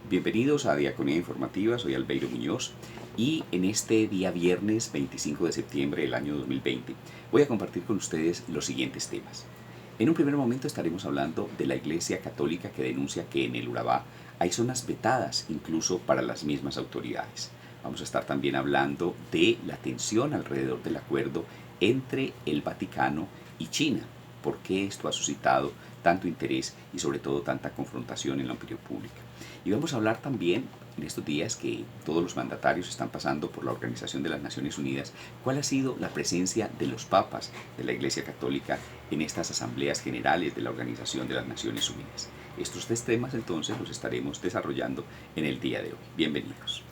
Bienvenidos a Diaconía Informativa, soy Albeiro Muñoz y en este día viernes 25 de septiembre del año 2020 voy a compartir con ustedes los siguientes temas. En un primer momento estaremos hablando de la Iglesia Católica que denuncia que en el Urabá hay zonas vetadas incluso para las mismas autoridades. Vamos a estar también hablando de la tensión alrededor del acuerdo entre el Vaticano y China. ¿Por qué esto ha suscitado tanto interés y sobre todo tanta confrontación en la opinión pública? Y vamos a hablar también en estos días que todos los mandatarios están pasando por la Organización de las Naciones Unidas, cuál ha sido la presencia de los papas de la Iglesia Católica en estas asambleas generales de la Organización de las Naciones Unidas. Estos tres temas entonces los estaremos desarrollando en el día de hoy. Bienvenidos.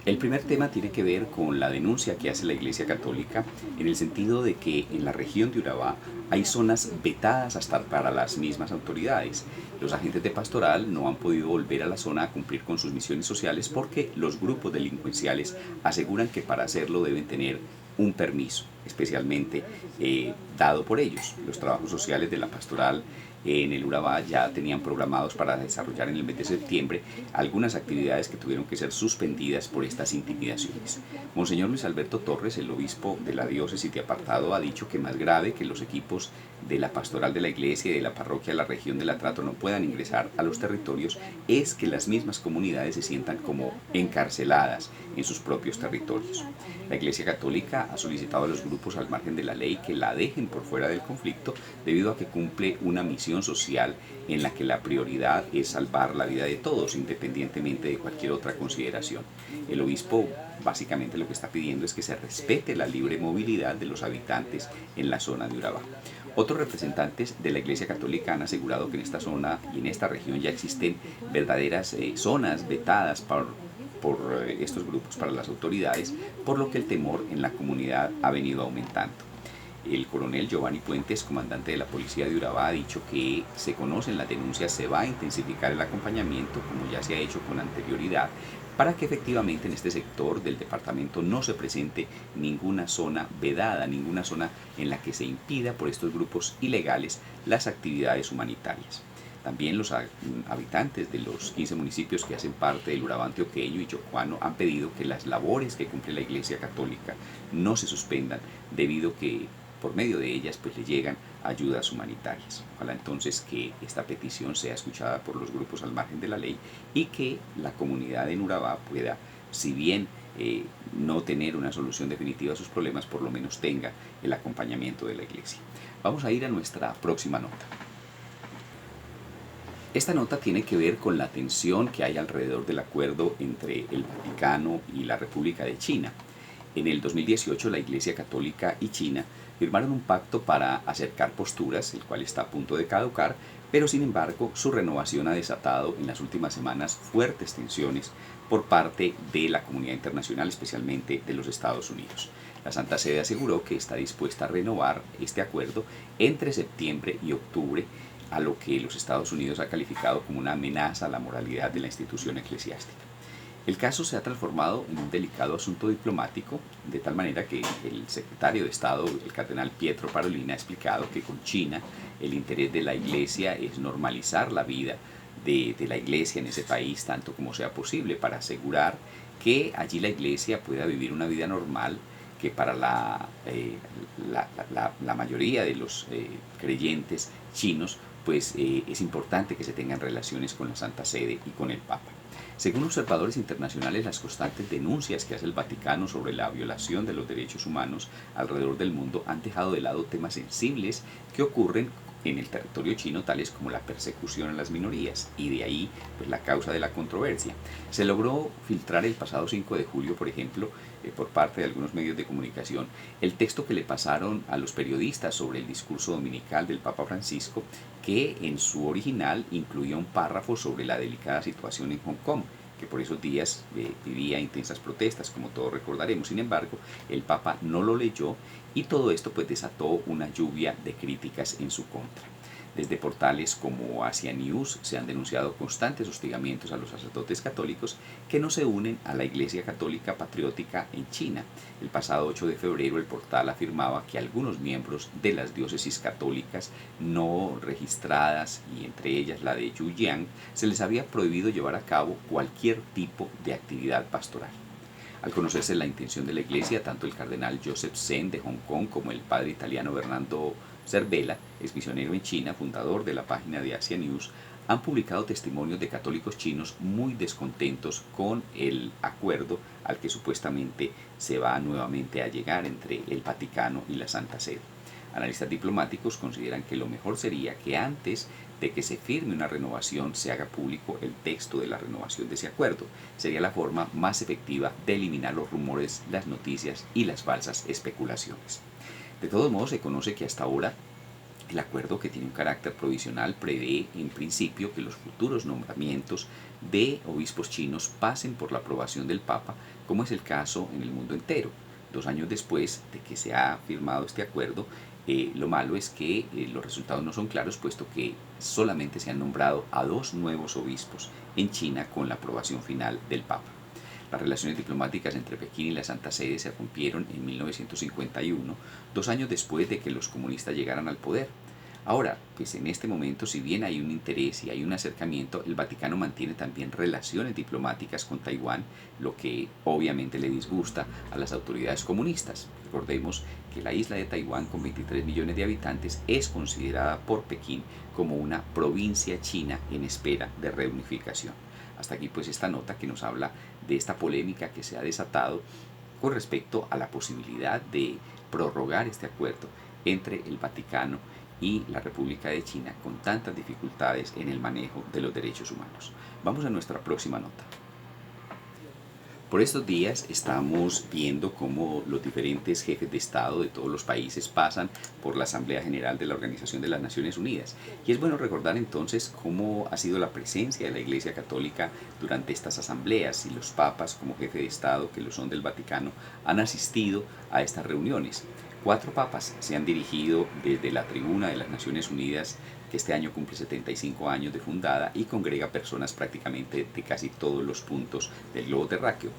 El primer tema tiene que ver con la denuncia que hace la Iglesia Católica en el sentido de que en la región de Urabá hay zonas vetadas hasta para las mismas autoridades. Los agentes de pastoral no han podido volver a la zona a cumplir con sus misiones sociales porque los grupos delincuenciales aseguran que para hacerlo deben tener un permiso, especialmente dado por ellos. Los trabajos sociales de la pastoral en el Urabá ya tenían programados para desarrollar en el mes de septiembre algunas actividades que tuvieron que ser suspendidas por estas intimidaciones. Monseñor Luis Alberto Torres, el obispo de la diócesis de Apartado, ha dicho que más grave que los equipos de la pastoral de la iglesia y de la parroquia de la región del Atrato no puedan ingresar a los territorios es que las mismas comunidades se sientan como encarceladas en sus propios territorios. La Iglesia Católica ha solicitado a los grupos al margen de la ley que la dejen por fuera del conflicto debido a que cumple una misión social en la que la prioridad es salvar la vida de todos, independientemente de cualquier otra consideración. El obispo básicamente lo que está pidiendo es que se respete la libre movilidad de los habitantes en la zona de Urabá. Otros representantes de la Iglesia Católica han asegurado que en esta zona y en esta región ya existen verdaderas zonas vetadas por estos grupos para las autoridades, por lo que el temor en la comunidad ha venido aumentando. El coronel Giovanni Puentes, comandante de la policía de Urabá, ha dicho que se conocen las denuncias, se va a intensificar el acompañamiento, como ya se ha hecho con anterioridad, para que efectivamente en este sector del departamento no se presente ninguna zona vedada, ninguna zona en la que se impida por estos grupos ilegales las actividades humanitarias. También los habitantes de los 15 municipios que hacen parte del Urabá antioqueño y chocuano han pedido que las labores que cumple la Iglesia Católica no se suspendan debido a que por medio de ellas pues le llegan ayudas humanitarias. Ojalá entonces que esta petición sea escuchada por los grupos al margen de la ley y que la comunidad en Urabá pueda, si bien no tener una solución definitiva a sus problemas, por lo menos tenga el acompañamiento de la Iglesia. Vamos a ir a nuestra próxima nota. Esta nota tiene que ver con la tensión que hay alrededor del acuerdo entre el Vaticano y la República de China. En el 2018 la Iglesia Católica y China firmaron un pacto para acercar posturas, el cual está a punto de caducar, pero sin embargo su renovación ha desatado en las últimas semanas fuertes tensiones por parte de la comunidad internacional, especialmente de los Estados Unidos. La Santa Sede aseguró que está dispuesta a renovar este acuerdo entre septiembre y octubre, a lo que los Estados Unidos ha calificado como una amenaza a la moralidad de la institución eclesiástica. El caso se ha transformado en un delicado asunto diplomático, de tal manera que el secretario de Estado, el cardenal Pietro Parolin, ha explicado que con China el interés de la Iglesia es normalizar la vida de la Iglesia en ese país tanto como sea posible para asegurar que allí la Iglesia pueda vivir una vida normal, que para la mayoría de los creyentes chinos pues es importante que se tengan relaciones con la Santa Sede y con el Papa. Según observadores internacionales, las constantes denuncias que hace el Vaticano sobre la violación de los derechos humanos alrededor del mundo han dejado de lado temas sensibles que ocurren en el territorio chino, tales como la persecución a las minorías, y de ahí pues, la causa de la controversia. Se logró filtrar el pasado 5 de julio, por ejemplo, por parte de algunos medios de comunicación, el texto que le pasaron a los periodistas sobre el discurso dominical del Papa Francisco, que en su original incluía un párrafo sobre la delicada situación en Hong Kong, que por esos días vivía intensas protestas, como todos recordaremos. Sin embargo, el Papa no lo leyó y todo esto pues desató una lluvia de críticas en su contra. Desde portales como Asia News se han denunciado constantes hostigamientos a los sacerdotes católicos que no se unen a la Iglesia Católica Patriótica en China. El pasado 8 de febrero el portal afirmaba que algunos miembros de las diócesis católicas no registradas, y entre ellas la de Yujiang, se les había prohibido llevar a cabo cualquier tipo de actividad pastoral. Al conocerse la intención de la Iglesia, tanto el cardenal Joseph Zen de Hong Kong como el padre italiano Bernardo Cervela, ex misionero en China, fundador de la página de Asia News, han publicado testimonios de católicos chinos muy descontentos con el acuerdo al que supuestamente se va nuevamente a llegar entre el Vaticano y la Santa Sede. Analistas diplomáticos consideran que lo mejor sería que antes de que se firme una renovación se haga público el texto de la renovación de ese acuerdo. Sería la forma más efectiva de eliminar los rumores, las noticias y las falsas especulaciones. De todos modos, se conoce que hasta ahora el acuerdo, que tiene un carácter provisional, prevé en principio que los futuros nombramientos de obispos chinos pasen por la aprobación del Papa, como es el caso en el mundo entero. 2 años después de que se ha firmado este acuerdo, lo malo es que los resultados no son claros, puesto que solamente se han nombrado a 2 nuevos obispos en China con la aprobación final del Papa. Las relaciones diplomáticas entre Pekín y la Santa Sede se rompieron en 1951, 2 años después de que los comunistas llegaran al poder. Ahora, pues en este momento, si bien hay un interés y hay un acercamiento, el Vaticano mantiene también relaciones diplomáticas con Taiwán, lo que obviamente le disgusta a las autoridades comunistas. Recordemos que la isla de Taiwán, con 23 millones de habitantes, es considerada por Pekín como una provincia china en espera de reunificación. Hasta aquí pues esta nota que nos habla de esta polémica que se ha desatado con respecto a la posibilidad de prorrogar este acuerdo entre el Vaticano y la República de China, con tantas dificultades en el manejo de los derechos humanos. Vamos a nuestra próxima nota. Por estos días estamos viendo cómo los diferentes jefes de Estado de todos los países pasan por la Asamblea General de la Organización de las Naciones Unidas. Y es bueno recordar entonces cómo ha sido la presencia de la Iglesia Católica durante estas asambleas, y los papas, como jefe de Estado, que lo son del Vaticano, han asistido a estas reuniones. 4 papas se han dirigido desde la tribuna de las Naciones Unidas, que este año cumple 75 años de fundada y congrega personas prácticamente de casi todos los puntos del globo terráqueo.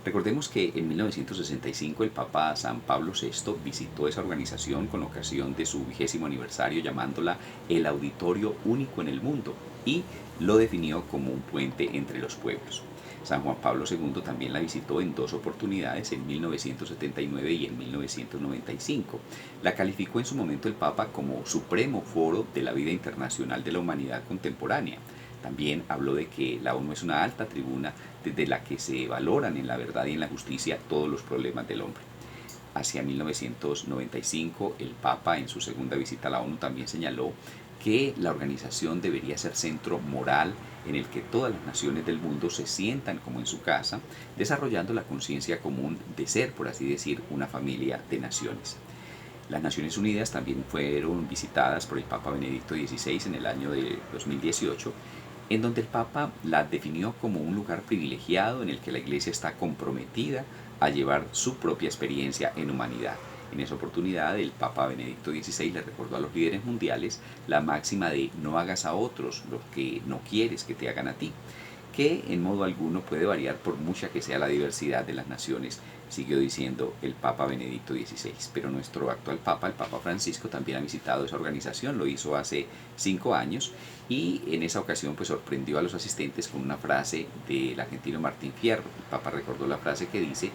Recordemos que en 1965 el Papa San Pablo VI visitó esa organización con ocasión de su 20º aniversario, llamándola el auditorio único en el mundo, y lo definió como un puente entre los pueblos. San Juan Pablo II también la visitó en 2 oportunidades, en 1979 y en 1995. La calificó en su momento el Papa como supremo foro de la vida internacional de la humanidad contemporánea. También habló de que la ONU es una alta tribuna desde la que se valoran en la verdad y en la justicia todos los problemas del hombre. Hacia 1995, el Papa, en su segunda visita a la ONU, también señaló que la organización debería ser centro moral en el que todas las naciones del mundo se sientan como en su casa, desarrollando la conciencia común de ser, por así decir, una familia de naciones. Las Naciones Unidas también fueron visitadas por el Papa Benedicto XVI en el año de 2018, en donde el Papa la definió como un lugar privilegiado en el que la Iglesia está comprometida a llevar su propia experiencia en humanidad. En esa oportunidad, el Papa Benedicto XVI le recordó a los líderes mundiales la máxima de no hagas a otros lo que no quieres que te hagan a ti, que en modo alguno puede variar por mucha que sea la diversidad de las naciones, siguió diciendo el Papa Benedicto XVI. Pero nuestro actual Papa, el Papa Francisco, también ha visitado esa organización, lo hizo hace 5 años, y en esa ocasión pues sorprendió a los asistentes con una frase del argentino Martín Fierro. El Papa recordó la frase que dice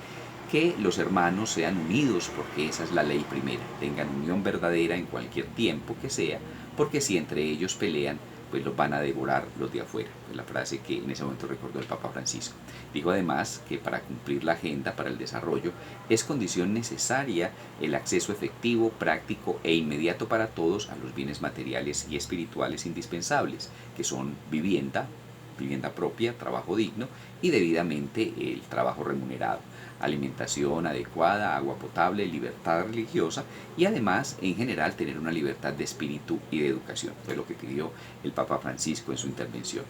que los hermanos sean unidos, porque esa es la ley primera, tengan unión verdadera en cualquier tiempo que sea, porque si entre ellos pelean, pues los van a devorar los de afuera. Pues la frase que en ese momento recordó el Papa Francisco. Dijo además que para cumplir la agenda para el desarrollo es condición necesaria el acceso efectivo, práctico e inmediato para todos a los bienes materiales y espirituales indispensables, que son vivienda, vivienda propia, trabajo digno y debidamente el trabajo remunerado, alimentación adecuada, agua potable, libertad religiosa y además en general tener una libertad de espíritu y de educación. Fue lo que pidió el Papa Francisco en su intervención.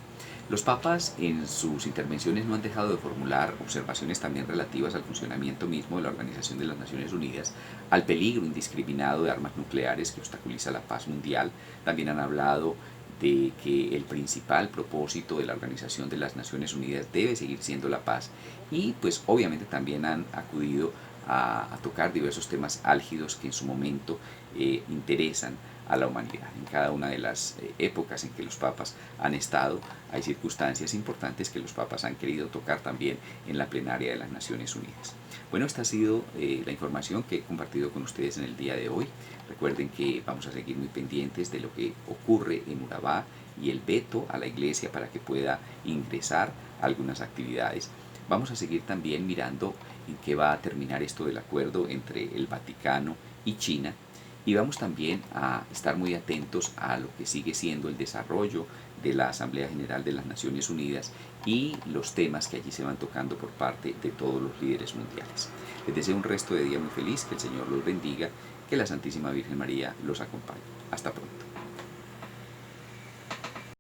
Los papas en sus intervenciones no han dejado de formular observaciones también relativas al funcionamiento mismo de la Organización de las Naciones Unidas, al peligro indiscriminado de armas nucleares que obstaculiza la paz mundial. También han hablado de que el principal propósito de la Organización de las Naciones Unidas debe seguir siendo la paz y pues obviamente también han acudido a tocar diversos temas álgidos que en su momento interesan a la humanidad. En cada una de las épocas en que los papas han estado, hay circunstancias importantes que los papas han querido tocar también en la plenaria de las Naciones Unidas. Bueno, esta ha sido la información que he compartido con ustedes en el día de hoy. Recuerden que vamos a seguir muy pendientes de lo que ocurre en Urabá y el veto a la iglesia para que pueda ingresar a algunas actividades. Vamos a seguir también mirando en qué va a terminar esto del acuerdo entre el Vaticano y China. Y vamos también a estar muy atentos a lo que sigue siendo el desarrollo de la Asamblea General de las Naciones Unidas y los temas que allí se van tocando por parte de todos los líderes mundiales. Les deseo un resto de día muy feliz, que el Señor los bendiga, que la Santísima Virgen María los acompañe. Hasta pronto.